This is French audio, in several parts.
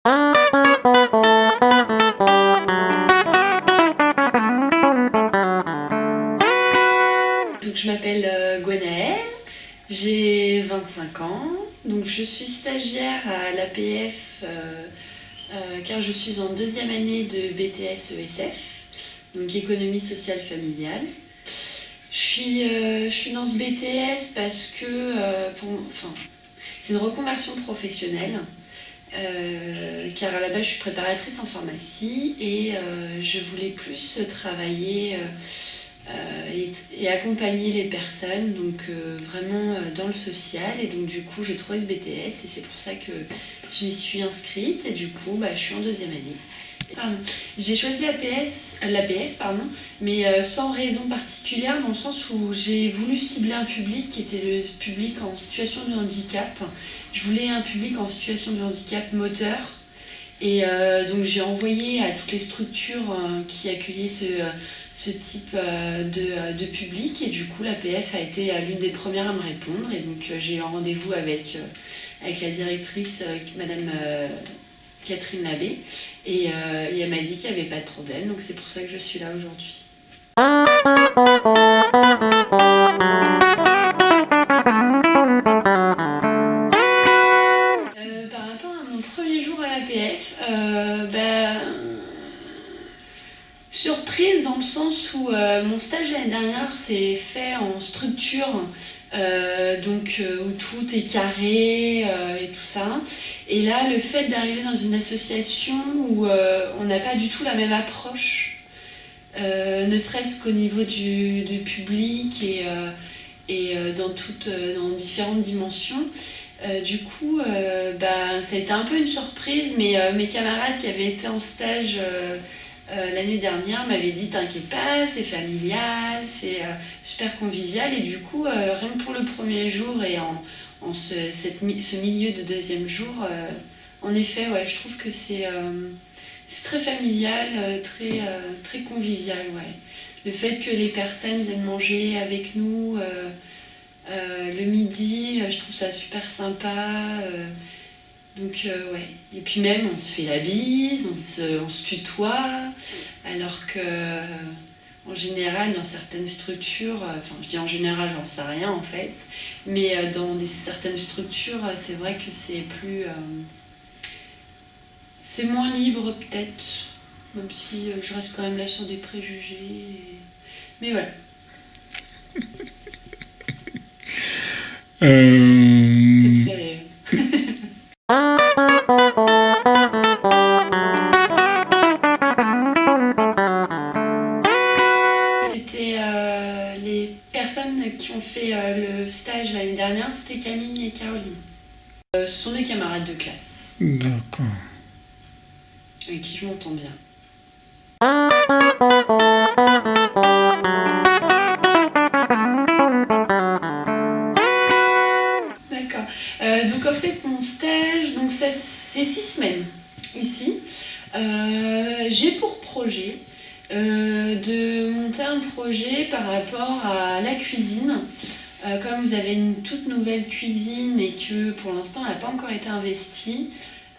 Donc, je m'appelle Gwenaëlle, j'ai 25 ans, donc je suis stagiaire à l'APF car je suis en deuxième année de BTS ESF, donc économie sociale familiale. Je suis dans ce BTS parce que c'est une reconversion professionnelle, car à la base je suis préparatrice en pharmacie et je voulais plus travailler et accompagner les personnes, donc vraiment dans le social. Et donc du coup j'ai trouvé ce BTS et c'est pour ça que je m'y suis inscrite et du coup je suis en deuxième année. J'ai choisi l'APF, mais sans raison particulière, dans le sens où j'ai voulu cibler un public qui était le public en situation de handicap. Je voulais un public en situation de handicap moteur. Et donc j'ai envoyé à toutes les structures qui accueillaient ce type de public, et du coup l'APF a été l'une des premières à me répondre, et donc j'ai eu un rendez-vous avec la directrice, Madame Catherine Labbé, et elle m'a dit qu'il n'y avait pas de problème, donc c'est pour ça que je suis là aujourd'hui. Par rapport à mon premier jour à l'APF, surprise dans le sens où mon stage l'année dernière s'est fait en structure, où tout est carré et tout ça. Et là, le fait d'arriver dans une association où on n'a pas du tout la même approche, ne serait-ce qu'au niveau du public et dans différentes dimensions, du coup, ça a été un peu une surprise, mais mes camarades qui avaient été en stage l'année dernière m'avaient dit t'inquiète pas, c'est familial, c'est super convivial, et du coup rien que pour le premier jour et ce milieu de deuxième jour, en effet je trouve que c'est très familial, très convivial, Le fait que les personnes viennent manger avec nous le midi, je trouve ça super sympa. Et puis même on se fait la bise, on se tutoie, alors que en général dans certaines structures, je dis en général, j'en sais rien en fait, mais dans certaines structures c'est vrai que c'est moins libre peut-être, même si je reste quand même là sur des préjugés, mais voilà. C'est très réel. C'était les personnes qui ont fait le stage l'année dernière, c'était Camille et Caroline. Ce sont des camarades de classe. D'accord. Avec qui je m'entends bien. D'accord. Donc en fait mon stage, c'est 6 semaines ici. J'ai pour projet de monter un projet par rapport à la cuisine. Comme vous avez une toute nouvelle cuisine et que pour l'instant elle n'a pas encore été investie,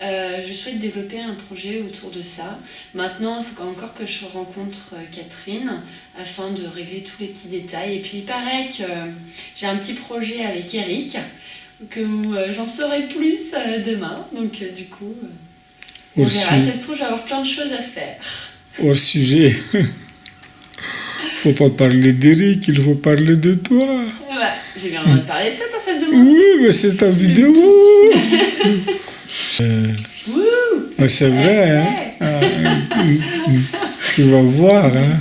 je souhaite développer un projet autour de ça. Maintenant, il faut encore que je rencontre Catherine afin de régler tous les petits détails. Et puis il paraît que j'ai un petit projet avec Eric, que j'en saurai plus demain. Donc du coup, on verra. Ça se trouve, je vais avoir plein de choses à faire. Au sujet, faut pas parler d'Eric, il faut parler de toi. J'ai bien envie de parler de toi en face de moi. Oui, mais c'est ta vidéo. C'est vrai, hein. Tu vas voir, hein.